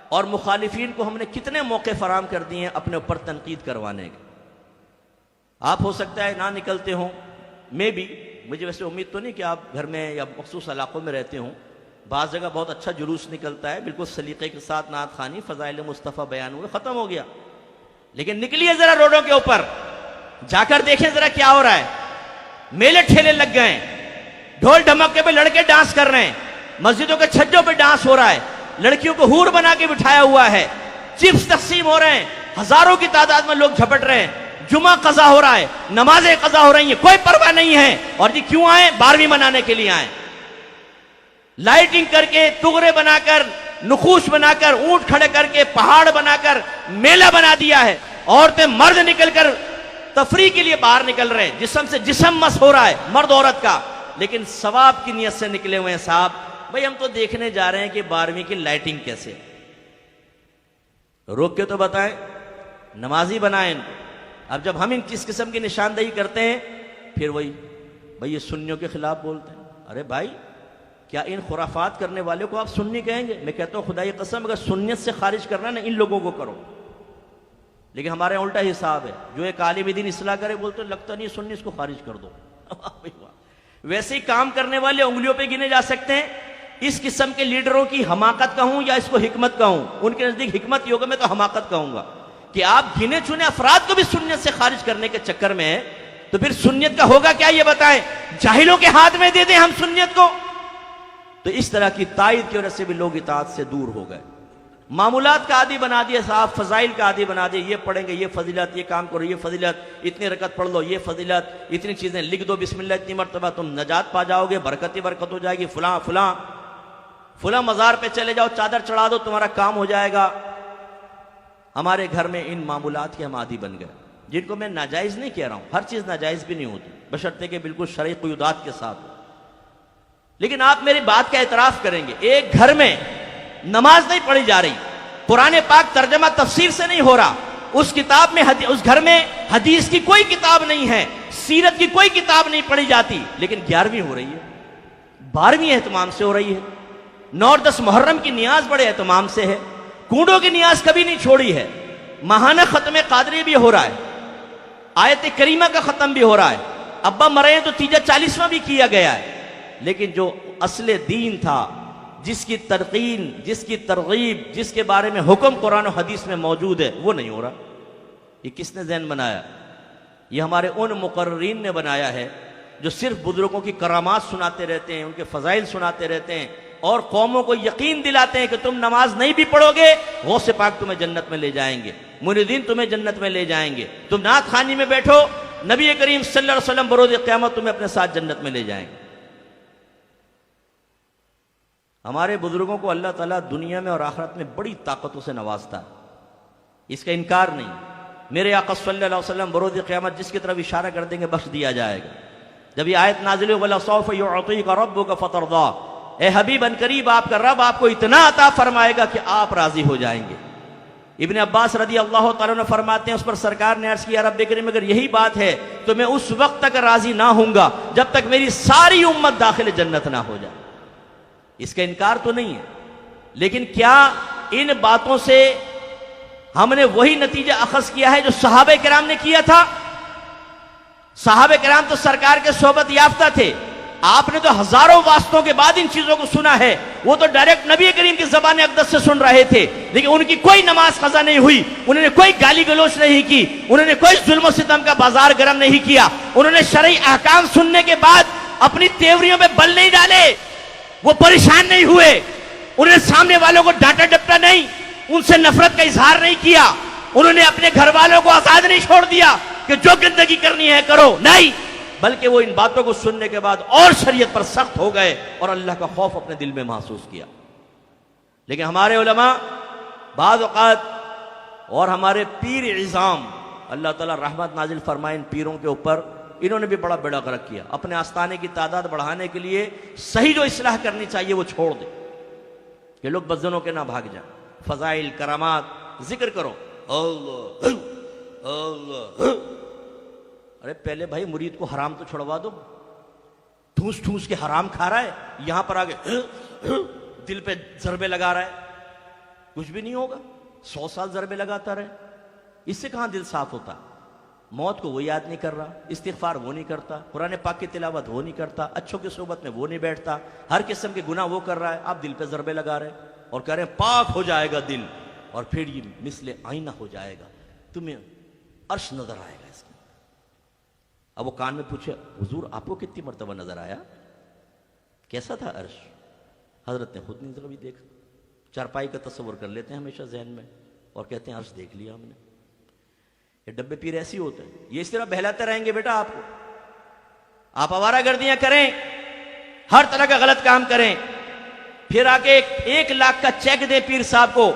اور مخالفین کو ہم نے کتنے موقع فراہم کر دیے ہیں اپنے اوپر تنقید کروانے کے. آپ ہو سکتا ہے نہ نکلتے ہوں، میں بھی، مجھے ویسے امید تو نہیں کہ آپ گھر میں یا مخصوص علاقوں میں رہتے ہوں. بعض جگہ بہت اچھا جلوس نکلتا ہے، بالکل سلیقے کے ساتھ نعت خوانی، فضائل مصطفیٰ بیان ہوئے، ختم ہو گیا. لیکن نکلیے ذرا روڈوں کے اوپر، جا کر دیکھیں ذرا کیا ہو رہا ہے. میلے ٹھیلے لگ گئے ہیں، ڈھول ڈھمکے پہ لڑکے ڈانس کر رہے ہیں، مسجدوں کے چھجوں پہ ڈانس ہو رہا ہے، لڑکیوں کو حور بنا کے بٹھایا ہوا ہے، چپس تقسیم ہو رہے ہیں، ہزاروں کی تعداد میں لوگ جھپٹ رہے ہیں، جمعہ قضا ہو رہا ہے، نمازیں قضا ہو رہی ہیں، کوئی پرواہ نہیں ہے. اور جی کیوں آئے؟ 12ویں منانے کے لیے آئے. لائٹنگ کر کے، تغرے بنا کر، نقوش بنا کر، اونٹ کھڑے کر کے، پہاڑ بنا کر میلہ بنا دیا ہے. عورتیں مرد نکل کر تفریح کے لیے باہر نکل رہے ہیں، جسم سے جسم مس ہو رہا ہے مرد عورت کا، لیکن ثواب کی نیت سے نکلے ہوئے ہیں. صاحب بھئی ہم تو دیکھنے جا رہے ہیں کہ 12ویں کی لائٹنگ کیسے، روک کے تو بتائیں، نمازی بنائیں ان کو. اب جب ہم اس قسم کی نشاندہی کرتے ہیں، پھر وہی بھئی یہ سنیوں کے خلاف بولتے ہیں. ارے بھائی کیا ان خرافات کرنے والے کو آپ سنی کہیں گے؟ میں کہتا ہوں خدا کی قسم، اگر سنیت سے خارج کرنا نا ان لوگوں کو کرو. لیکن ہمارے الٹا حساب ہے، جو ایک عالم دین اصلاح کرے بولتے لگتا نہیں سنی، اس کو خارج کر دو. ویسے ہی کام کرنے والے انگلیوں پہ گنے جا سکتے ہیں. اس قسم کے لیڈروں کی حماقت کہوں یا اس کو حکمت کہوں، ان کے نزدیک حکمت ہی ہوگا، میں تو حماقت کہوں گا کہ آپ گنے چنے افراد کو بھی سنیت سے خارج کرنے کے چکر میں ہیں. تو پھر سنیت کا ہوگا کیا یہ بتائیں؟ جاہلوں کے ہاتھ میں دے دیں ہم سنیت کو. تو اس طرح کی تائید کی وجہ سے بھی لوگ اطاعت سے دور ہو گئے. معمولات کا عادی بنا دیا صاحب، فضائل کا عادی بنا دیا. یہ پڑھیں گے یہ فضیلت، یہ کام کرو یہ فضیلت، اتنی رکعت پڑھ لو یہ فضیلت، اتنی چیزیں لکھ دو بسم اللہ اتنی مرتبہ، تم نجات پا جاؤ گے، برکت ہی برکت ہو جائے گی. فلاں فلاں فلاں مزار پہ چلے جاؤ، چادر چڑھا دو، تمہارا کام ہو جائے گا. ہمارے گھر میں ان معمولات کے ہم عادی بن گئے، جن کو میں ناجائز نہیں کہہ رہا ہوں، ہر چیز ناجائز بھی نہیں ہوتی، بشرطے کہ بالکل شرعی قیودات کے ساتھ. لیکن آپ میری بات کا اعتراف کریں گے، ایک گھر میں نماز نہیں پڑھی جا رہی، قرآن پاک ترجمہ تفسیر سے نہیں ہو رہا، اس کتاب میں اس گھر میں حدیث کی کوئی کتاب نہیں ہے، سیرت کی کوئی کتاب نہیں پڑھی جاتی، لیکن 11ویں ہو رہی ہے، 12ویں اہتمام سے ہو رہی ہے، 9 اور 10 محرم کی نیاز بڑے اہتمام سے ہے، کنڈوں کی نیاز کبھی نہیں چھوڑی ہے، ماہانہ ختم قادری بھی ہو رہا ہے، آیت کریمہ کا ختم بھی ہو رہا ہے، ابا مرے ہیں تو تیجا 40واں بھی کیا گیا ہے. لیکن جو اصل دین تھا، جس کی ترقین، جس کی ترغیب، جس کے بارے میں حکم قرآن و حدیث میں موجود ہے، وہ نہیں ہو رہا. یہ کس نے ذہن بنایا؟ یہ ہمارے ان مقررین نے بنایا ہے جو صرف بزرگوں کی کرامات سناتے رہتے ہیں، ان کے فضائل سناتے رہتے ہیں، اور قوموں کو یقین دلاتے ہیں کہ تم نماز نہیں بھی پڑھو گے غوث پاک تمہیں جنت میں لے جائیں گے، مریدین تمہیں جنت میں لے جائیں گے، تم نعت خوانی میں بیٹھو، نبی کریم صلی اللہ علیہ وسلم بروز قیامت تمہیں اپنے ساتھ جنت میں لے جائیں گے. ہمارے بزرگوں کو اللہ تعالیٰ دنیا میں اور آخرت میں بڑی طاقتوں سے نوازتا ہے، اس کا انکار نہیں. میرے آقا صلی اللہ علیہ وسلم بروز قیامت جس کی طرف اشارہ کر دیں گے بخش دیا جائے گا. جب یہ آیت نازل ہوئی وَلَسَوْفَ يُعْطِيكَ رَبُّكَ فَتَرْضَىٰ، اے حبیب ان قریب آپ کا رب آپ کو اتنا عطا فرمائے گا کہ آپ راضی ہو جائیں گے. ابن عباس رضی اللہ تعالیٰ عنہ فرماتے ہیں اس پر سرکار نے عرض کیا رب کریم اگر یہی بات ہے تو میں اس وقت تک راضی نہ ہوں گا جب تک میری ساری امت داخل جنت نہ ہو جائے. اس کا انکار تو نہیں ہے، لیکن کیا ان باتوں سے ہم نے وہی نتیجہ اخذ کیا ہے جو صحابہ کرام نے کیا تھا؟ صحابہ کرام تو سرکار کے صحبت یافتہ تھے، آپ نے تو ہزاروں واسطوں کے بعد ان چیزوں کو سنا ہے، وہ تو ڈائریکٹ نبی کریم کی زبان اقدس سے سن رہے تھے، لیکن ان کی کوئی نماز قضا نہیں ہوئی، انہوں نے کوئی گالی گلوچ نہیں کی، انہوں نے کوئی ظلم و ستم کا بازار گرم نہیں کیا، انہوں نے شرعی احکام سننے کے بعد اپنی تیوریوں پہ بل نہیں ڈالے، وہ پریشان نہیں ہوئے، انہوں نے سامنے والوں کو ڈانٹا ڈپٹا نہیں، ان سے نفرت کا اظہار نہیں کیا، انہوں نے اپنے گھر والوں کو آزاد نہیں چھوڑ دیا کہ جو گندگی کرنی ہے کرو، نہیں، بلکہ وہ ان باتوں کو سننے کے بعد اور شریعت پر سخت ہو گئے اور اللہ کا خوف اپنے دل میں محسوس کیا. لیکن ہمارے علماء بعض اوقات اور ہمارے پیر عظام اللہ تعالیٰ رحمت نازل فرمائے ان پیروں کے اوپر، انہوں نے بھی بڑا بیڑا غرق کیا. اپنے آستانے کی تعداد بڑھانے کے لیے صحیح جو اصلاح کرنی چاہیے وہ چھوڑ دیں کہ لوگ بدزنوں کے نہ بھاگ جائیں. فضائل کرامات ذکر کرو، اللہ اللہ. ارے پہلے بھائی مرید کو حرام تو چھڑوا دو، ٹھوس ٹھوس کے حرام کھا رہا ہے، یہاں پر آگے دل پہ ضربے لگا رہا ہے. کچھ بھی نہیں ہوگا، 100 سال ضربے لگاتا رہے، اس سے کہاں دل صاف ہوتا؟ موت کو وہ یاد نہیں کر رہا، استغفار وہ نہیں کرتا، قرآن پاک کی تلاوت وہ نہیں کرتا، اچھوں کی صحبت میں وہ نہیں بیٹھتا، ہر قسم کے گناہ وہ کر رہا ہے، آپ دل پہ ضربے لگا رہے اور کہہ رہے ہیں پاک ہو جائے گا دل، اور پھر یہ مثل آئینہ ہو جائے گا، تمہیں عرش نظر آئے گا اس میں۔ اب وہ کان میں پوچھے حضور آپ کو کتنی مرتبہ نظر آیا؟ کیسا تھا عرش؟ حضرت نے خود نہیں کبھی دیکھا، چارپائی کا تصور کر لیتے ہیں ہمیشہ ذہن میں اور کہتے ہیں عرش دیکھ لیا ہم نے۔ یہ ڈبے پیر ایسی ہوتے ہیں، یہ اس طرح بہلاتے رہیں گے بیٹا آپ کو، آپ آوارہ گردیاں کریں، ہر طرح کا غلط کام کریں، پھر آگے 1 لاکھ کا چیک دیں پیر صاحب کو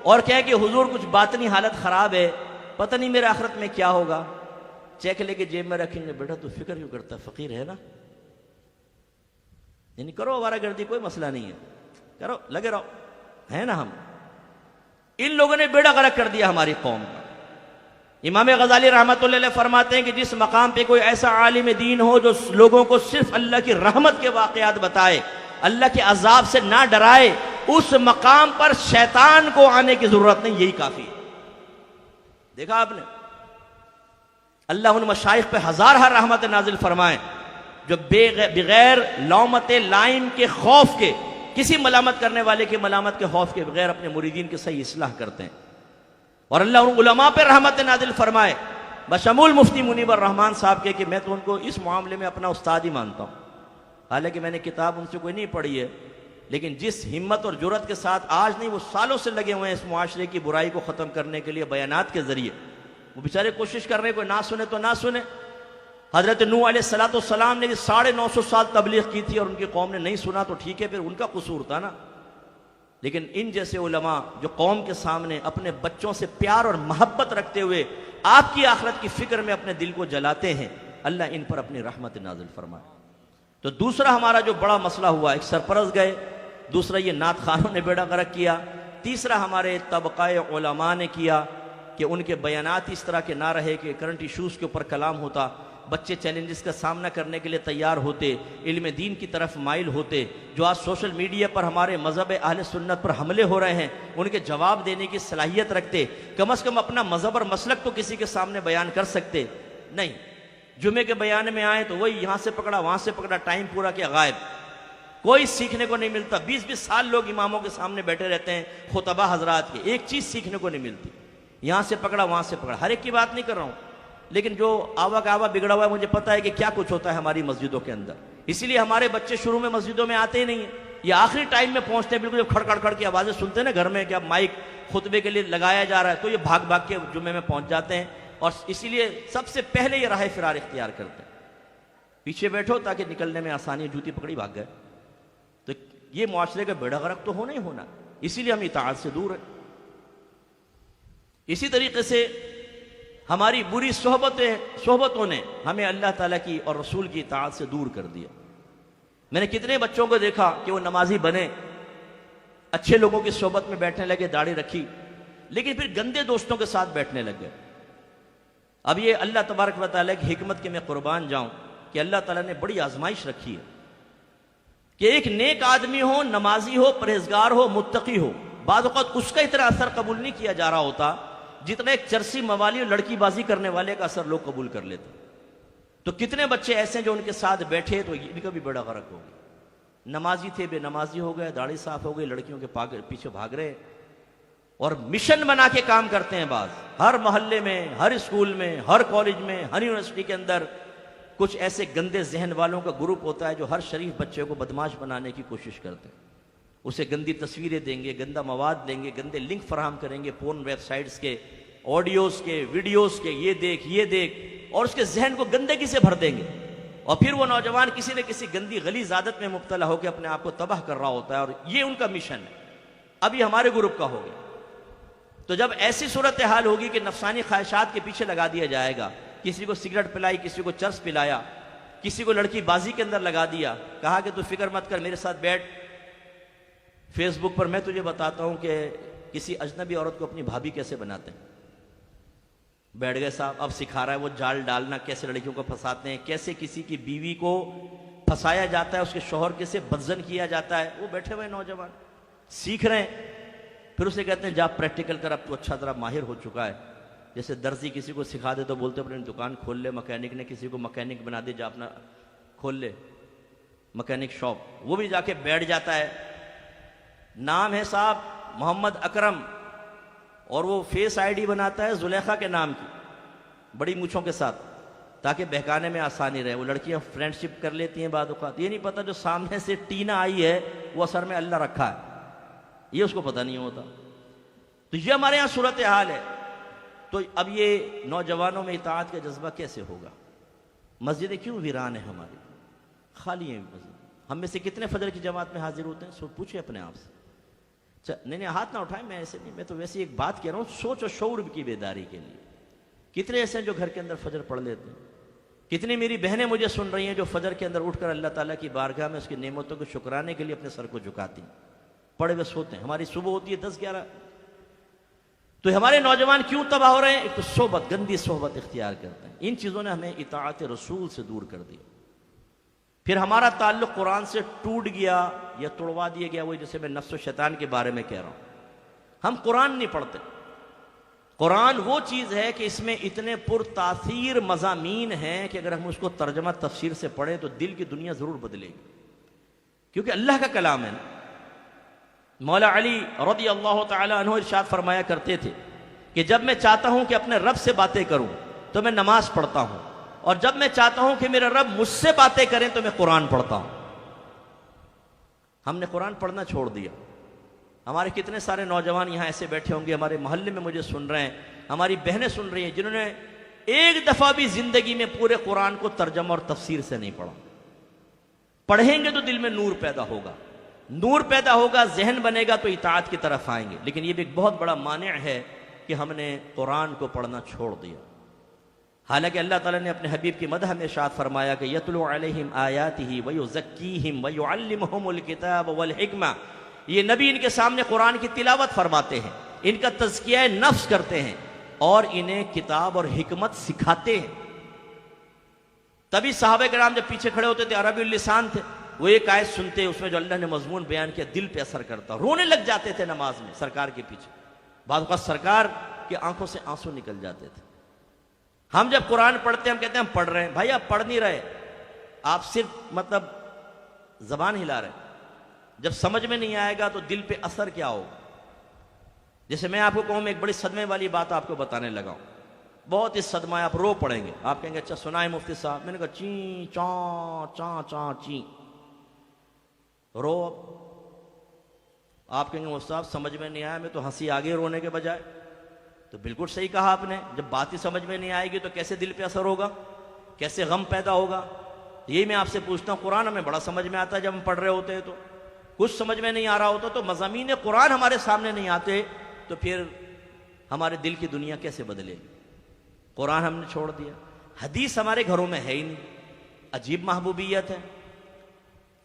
اور کہیں کہ حضور کچھ باطنی حالت خراب ہے، پتہ نہیں میرے آخرت میں کیا ہوگا، چیک لے کے جیب میں رکھیں گے، بیٹا تو فکر کیوں کرتا، فقیر ہے نا، یعنی کرو آوارہ گردی، کوئی مسئلہ نہیں ہے، کرو لگے رہو، ہے نا ہم۔ ان لوگوں نے بیڑا غرق کر دیا ہماری قوم کا۔ امام غزالی رحمۃ اللہ علیہ فرماتے ہیں کہ جس مقام پہ کوئی ایسا عالم دین ہو جو لوگوں کو صرف اللہ کی رحمت کے واقعات بتائے، اللہ کے عذاب سے نہ ڈرائے، اس مقام پر شیطان کو آنے کی ضرورت نہیں، یہی کافی ہے۔ دیکھا آپ نے، اللہ ان مشائخ پہ ہزارہ رحمت نازل فرمائے جو بغیر لومت لائم کے خوف کے، کسی ملامت کرنے والے کے ملامت کے خوف کے بغیر اپنے مریدین کی صحیح اصلاح کرتے ہیں، اور اللہ ان علماء پہ رحمت نازل فرمائے بشمول مفتی منیب الرحمان صاحب کے کہ میں تو ان کو اس معاملے میں اپنا استاد ہی مانتا ہوں، حالانکہ میں نے کتاب ان سے کوئی نہیں پڑھی ہے، لیکن جس ہمت اور جرأت کے ساتھ آج نہیں وہ سالوں سے لگے ہوئے ہیں اس معاشرے کی برائی کو ختم کرنے کے لیے بیانات کے ذریعے، وہ بیچارے کوشش کر رہے ہیں، کوئی نہ سنے تو نہ سنے۔ حضرت نوح علیہ السلام نے 950 سال تبلیغ کی تھی اور ان کی قوم نے نہیں سنا تو ٹھیک ہے، پھر ان کا قصور تھا نا، لیکن ان جیسے علماء جو قوم کے سامنے اپنے بچوں سے پیار اور محبت رکھتے ہوئے آپ کی آخرت کی فکر میں اپنے دل کو جلاتے ہیں، اللہ ان پر اپنی رحمت نازل فرمائے۔ تو دوسرا ہمارا جو بڑا مسئلہ ہوا، ایک سرپرست گئے، دوسرا یہ نعت خوانوں نے بیڑا غرق کیا، تیسرا ہمارے طبقہ علماء نے کیا کہ ان کے بیانات اس طرح کے نہ رہے کہ کرنٹ ایشوز کے اوپر کلام ہوتا، بچے چیلنجز کا سامنا کرنے کے لیے تیار ہوتے، علم دین کی طرف مائل ہوتے۔ جو آج سوشل میڈیا پر ہمارے مذہب اہل سنت پر حملے ہو رہے ہیں ان کے جواب دینے کی صلاحیت رکھتے، کم از کم اپنا مذہب اور مسلک تو کسی کے سامنے بیان کر سکتے، نہیں، جمعے کے بیان میں آئے تو وہی یہاں سے پکڑا وہاں سے پکڑا، ٹائم پورا کیا، غائب، کوئی سیکھنے کو نہیں ملتا۔ 20-20 سال لوگ اماموں کے سامنے بیٹھے رہتے ہیں، خطبہ حضرات کے، ایک چیز سیکھنے کو نہیں ملتی، یہاں سے پکڑا وہاں سے پکڑا۔ ہر ایک کی بات نہیں کر رہا ہوں، لیکن جو آوا کا آوا بگڑا ہوا ہے، مجھے پتا ہے کہ کیا کچھ ہوتا ہے ہماری مسجدوں کے اندر، اسی لیے ہمارے بچے شروع میں مسجدوں میں آتے ہی نہیں ہیں، یہ آخری ٹائم میں پہنچتے ہیں، بالکل جب کھڑ کھڑ کھڑ کی آوازیں سنتے ہیں نا گھر میں کہ اب مائک خطبے کے لیے لگایا جا رہا ہے، تو یہ بھاگ بھاگ کے جمعے میں پہنچ جاتے ہیں، اور اسی لیے سب سے پہلے یہ راہ فرار اختیار کرتے ہیں، پیچھے بیٹھو تاکہ نکلنے میں آسانی، جوتی پکڑی بھاگ گئے۔ تو یہ معاشرے کا بیڑا غرق تو ہونا ہی ہونا، اسی لیے ہم اطاعت سے دور ہیں۔ اسی طریقے سے ہماری بری صحبتوں نے ہمیں اللہ تعالیٰ کی اور رسول کی اطاعت سے دور کر دیا۔ میں نے کتنے بچوں کو دیکھا کہ وہ نمازی بنے، اچھے لوگوں کی صحبت میں بیٹھنے لگے، داڑھی رکھی، لیکن پھر گندے دوستوں کے ساتھ بیٹھنے لگ گئے۔ اب یہ اللہ تبارک و تعالیٰ کی حکمت کے میں قربان جاؤں کہ اللہ تعالیٰ نے بڑی آزمائش رکھی ہے کہ ایک نیک آدمی ہو، نمازی ہو، پرہیزگار ہو، متقی ہو، بعض اوقات اس کا اتنا اثر قبول نہیں کیا جا رہا ہوتا جتنا ایک چرسی موالی اور لڑکی بازی کرنے والے کا اثر لوگ قبول کر لیتے۔ تو کتنے بچے ایسے ہیں جو ان کے ساتھ بیٹھے تو ان کا بھی بڑا غرق ہو گیا، نمازی تھے بے نمازی ہو گئے، داڑھی صاف ہو گئی، لڑکیوں کے پیچھے بھاگ رہے، اور مشن بنا کے کام کرتے ہیں بعض، ہر محلے میں، ہر اسکول میں، ہر کالج میں، ہر یونیورسٹی کے اندر کچھ ایسے گندے ذہن والوں کا گروپ ہوتا ہے جو ہر شریف بچے کو بدماش بنانے کی کوشش کرتے ہیں، اسے گندی تصویریں دیں گے، گندا مواد دیں گے، گندے لنک فراہم کریں گے، پورن ویب سائٹس کے، آڈیوز کے، ویڈیوز کے، یہ دیکھ، اور اس کے ذہن کو گندگی سے بھر دیں گے، اور پھر وہ نوجوان کسی نہ کسی گندی غلیظ عادت میں مبتلا ہو کے اپنے آپ کو تباہ کر رہا ہوتا ہے، اور یہ ان کا مشن ہے۔ اب یہ ہمارے گروپ کا ہو گیا، تو جب ایسی صورتحال ہوگی کہ نفسانی خواہشات کے پیچھے لگا دیا جائے گا، کسی کو سگریٹ پلائی، کسی کو چرس پلایا، کسی کو لڑکی بازی کے اندر لگا دیا، کہا کہ تو فکر مت کر، میرے ساتھ بیٹھ، فیس بک پر میں تجھے بتاتا ہوں کہ کسی اجنبی عورت کو اپنی بھابھی کیسے بناتے ہیں، بیٹھ گئے صاحب، اب سکھا رہا ہے وہ جال ڈالنا، کیسے لڑکیوں کو پھنساتے ہیں، کیسے کسی کی بیوی کو پھنسایا جاتا ہے، اس کے شوہر کیسے بدزن کیا جاتا ہے، وہ بیٹھے ہوئے نوجوان سیکھ رہے ہیں۔ پھر اسے کہتے ہیں جا پریکٹیکل کر، اب تو اچھا طرح ماہر ہو چکا ہے. جیسے درزی کسی کو سکھا دے تو بولتے اپنی دکان کھول لے، مکینک نے کسی کو مکینک بنا دے جا اپنا کھول لے مکینک شاپ. وہ بھی جا کے بیٹھ جاتا ہے. نام ہے صاحب محمد اکرم، اور وہ فیس آئی ڈی بناتا ہے زلیخا کے نام کی، بڑی مونچھوں کے ساتھ، تاکہ بہکانے میں آسانی رہے. وہ لڑکیاں فرینڈ شپ کر لیتی ہیں بعض اوقات، یہ نہیں پتہ جو سامنے سے ٹینا آئی ہے وہ اثر میں اللہ رکھا ہے، یہ اس کو پتہ نہیں ہوتا. تو یہ ہمارے یہاں صورتحال ہے. تو اب یہ نوجوانوں میں اطاعت کا جذبہ کیسے ہوگا؟ مسجدیں کیوں ویران ہیں ہماری، خالی ہیں مسجد. ہم میں سے کتنے فجر کی جماعت میں حاضر ہوتے ہیں؟ سو پوچھیں اپنے آپ سے. نہیں ہاتھ نہ اٹھائیں، میں ایسے نہیں، میں تو ویسے ایک بات کہہ رہا ہوں سوچ و شعور کی بیداری کے لیے. کتنے ایسے ہیں جو گھر کے اندر فجر پڑھ لیتے ہیں؟ کتنی میری بہنیں مجھے سن رہی ہیں جو فجر کے اندر اٹھ کر اللہ تعالیٰ کی بارگاہ میں اس کی نعمتوں کو شکرانے کے لیے اپنے سر کو جھکاتی ہیں، پڑھے ہوئے سوتے ہیں. ہماری صبح ہوتی ہے 10-11. تو ہمارے نوجوان کیوں تباہ ہو رہے ہیں؟ ایک تو صحبت، گندی صحبت اختیار کرتے ہیں. ان چیزوں نے ہمیں اطاعت رسول سے دور کر دیا. پھر ہمارا تعلق قرآن سے ٹوٹ گیا یا توڑوا دیا گیا. وہی جیسے میں نفس و شیطان کے بارے میں کہہ رہا ہوں، ہم قرآن نہیں پڑھتے. قرآن وہ چیز ہے کہ اس میں اتنے پر تاثیر مضامین ہیں کہ اگر ہم اس کو ترجمہ تفسیر سے پڑھیں تو دل کی دنیا ضرور بدلے گی، کیونکہ اللہ کا کلام ہے. مولا علی رضی اللہ تعالی عنہ ارشاد فرمایا کرتے تھے کہ جب میں چاہتا ہوں کہ اپنے رب سے باتیں کروں تو میں نماز پڑھتا ہوں، اور جب میں چاہتا ہوں کہ میرا رب مجھ سے باتیں کریں تو میں قرآن پڑھتا ہوں. ہم نے قرآن پڑھنا چھوڑ دیا. ہمارے کتنے سارے نوجوان یہاں ایسے بیٹھے ہوں گے، ہمارے محلے میں مجھے سن رہے ہیں، ہماری بہنیں سن رہی ہیں، جنہوں نے ایک دفعہ بھی زندگی میں پورے قرآن کو ترجمہ اور تفسیر سے نہیں پڑھا. پڑھیں گے تو دل میں نور پیدا ہوگا، نور پیدا ہوگا، ذہن بنے گا تو اطاعت کی طرف آئیں گے. لیکن یہ بھی ایک بہت بڑا مانع ہے کہ ہم نے قرآن کو پڑھنا چھوڑ دیا. حالانکہ اللہ تعالیٰ نے اپنے حبیب کی مدح میں ارشاد فرمایا کہ یتلو علیہم آیاتہ ویزکیہم ویعلمہم الکتاب والحکمہ. یہ نبی ان کے سامنے قرآن کی تلاوت فرماتے ہیں، ان کا تزکیہ نفس کرتے ہیں اور انہیں کتاب اور حکمت سکھاتے ہیں. تبھی صحابہ کرام جب پیچھے کھڑے ہوتے تھے، عربی اللسان تھے، وہ ایک آیت سنتے اس میں جو اللہ نے مضمون بیان کیا دل پہ اثر کرتا، رونے لگ جاتے تھے نماز میں سرکار کے پیچھے. بعض اوقات سرکار کی آنکھوں سے آنسو نکل جاتے تھے. ہم جب قرآن پڑھتے ہیں ہم کہتے ہیں ہم پڑھ رہے ہیں. بھائی آپ پڑھ نہیں رہے، آپ صرف زبان ہلا رہے ہیں. جب سمجھ میں نہیں آئے گا تو دل پہ اثر کیا ہوگا؟ جیسے میں آپ کو کہوں، میں ایک بڑی صدمے والی بات آپ کو بتانے لگا ہوں، بہت اس صدمہ ہے، آپ رو پڑیں گے. آپ کہیں گے اچھا سنائے مفتی صاحب. میں نے کہا چین چاں چاں چاں چین، رو. آپ کہیں گے مفتی صاحب سمجھ میں نہیں آیا، میں تو ہنسی آگے رونے کے بجائے. تو بالکل صحیح کہا آپ نے. جب بات ہی سمجھ میں نہیں آئے گی تو کیسے دل پہ اثر ہوگا، کیسے غم پیدا ہوگا؟ یہی میں آپ سے پوچھتا ہوں، قرآن ہمیں بڑا سمجھ میں آتا ہے جب ہم پڑھ رہے ہوتے ہیں، تو کچھ سمجھ میں نہیں آ رہا ہوتا، تو مضامین قرآن ہمارے سامنے نہیں آتے تو پھر ہمارے دل کی دنیا کیسے بدلے گی؟ قرآن ہم نے چھوڑ دیا. حدیث ہمارے گھروں میں ہے ہی نہیں. عجیب محبوبیت ہے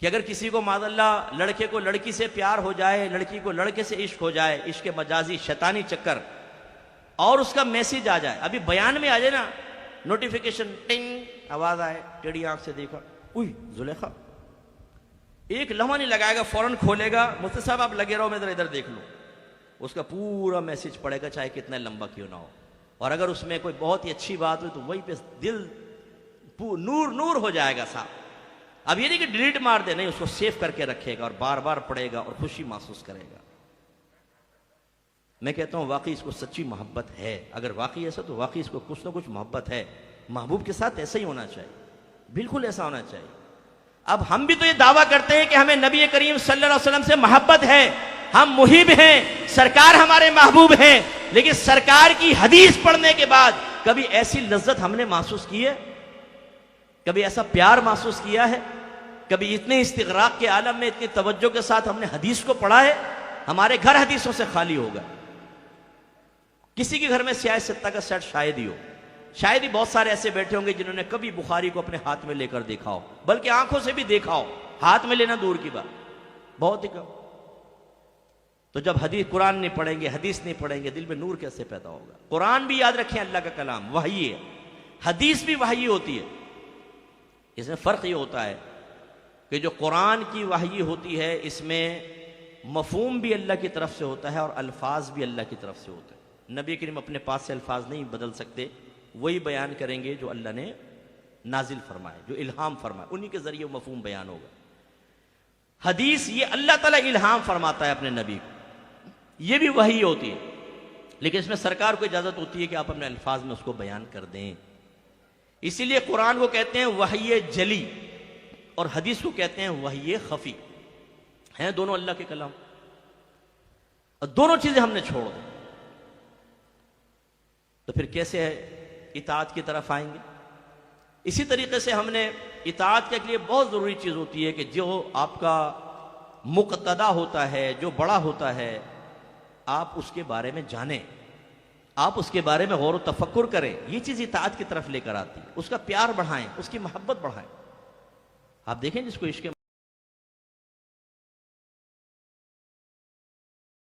کہ اگر کسی کو معاذ اللہ لڑکے کو لڑکی سے پیار ہو جائے، لڑکی کو لڑکے سے عشق ہو جائے، عشق مجازی شیطانی چکر، اور اس کا میسیج آ جائے، ابھی بیان میں آ جائے نا، نوٹیفیکیشن ٹنگ آواز آئے، ٹیڑھی آنکھ سے دیکھا، اوئی زلیخا، ایک لمحہ نہیں لگائے گا، فوراً کھولے گا، مفتی صاحب آپ لگے رہو میں ادھر دیکھ لوں. اس کا پورا میسیج پڑے گا چاہے کتنا لمبا کیوں نہ ہو. اور اگر اس میں کوئی بہت ہی اچھی بات ہوئی تو وہی پہ دل نور نور ہو جائے گا صاحب. اب یہ نہیں کہ ڈیلیٹ مار دے، نہیں، اس کو سیو کر کے رکھے گا اور بار بار پڑھے گا اور خوشی محسوس کرے گا. میں کہتا ہوں واقعی اس کو سچی محبت ہے. اگر واقعی ایسا تو واقعی اس کو کچھ نہ کچھ محبت ہے. محبوب کے ساتھ ایسا ہی ہونا چاہیے، بالکل ایسا ہونا چاہیے. اب ہم بھی تو یہ دعویٰ کرتے ہیں کہ ہمیں نبی کریم صلی اللہ علیہ وسلم سے محبت ہے، ہم محب ہیں، سرکار ہمارے محبوب ہیں، لیکن سرکار کی حدیث پڑھنے کے بعد کبھی ایسی لذت ہم نے محسوس کی ہے؟ کبھی ایسا پیار محسوس کیا ہے؟ کبھی اتنے استغراق کے عالم میں اتنی توجہ کے ساتھ ہم نے حدیث کو پڑھا ہے؟ ہمارے گھر حدیثوں سے خالی ہوگا. کسی کے گھر میں سیاہ ستہ کا سیٹ شاید ہی ہو، شاید ہی بہت سارے ایسے بیٹھے ہوں گے جنہوں نے کبھی بخاری کو اپنے ہاتھ میں لے کر دیکھا ہو، بلکہ آنکھوں سے بھی دیکھا ہو، ہاتھ میں لینا دور کی بات، بہت ہی کم. تو جب قرآن نہیں پڑھیں گے، حدیث نہیں پڑھیں گے، دل میں نور کیسے پیدا ہوگا؟ قرآن بھی یاد رکھیں اللہ کا کلام وحی ہے، حدیث بھی وحی ہوتی ہے. اس میں فرق یہ ہوتا ہے کہ جو قرآن کی وحی ہوتی ہے اس میں مفہوم بھی اللہ کی طرف سے ہوتا ہے اور الفاظ بھی اللہ کی طرف سے ہوتے ہیں. نبی کریم اپنے پاس سے الفاظ نہیں بدل سکتے، وہی بیان کریں گے جو اللہ نے نازل فرمائے، جو الہام فرمائے، انہی کے ذریعے وہ مفہوم بیان ہوگا. حدیث یہ اللہ تعالیٰ الہام فرماتا ہے اپنے نبی کو، یہ بھی وحی ہوتی ہے، لیکن اس میں سرکار کو اجازت ہوتی ہے کہ آپ اپنے الفاظ میں اس کو بیان کر دیں. اسی لیے قرآن کو کہتے ہیں وحی جلی اور حدیث کو کہتے ہیں وحی خفی. ہیں دونوں اللہ کے کلام، اور دونوں چیزیں ہم نے چھوڑ دی، تو پھر کیسے اطاعت کی طرف آئیں گے؟ اسی طریقے سے ہم نے اطاعت کے لیے بہت ضروری چیز ہوتی ہے کہ جو آپ کا مقتدا ہوتا ہے، جو بڑا ہوتا ہے، آپ اس کے بارے میں جانیں، آپ اس کے بارے میں غور و تفکر کریں. یہ چیز اطاعت کی طرف لے کر آتی ہے. اس کا پیار بڑھائیں، اس کی محبت بڑھائیں. آپ دیکھیں جس کو عشق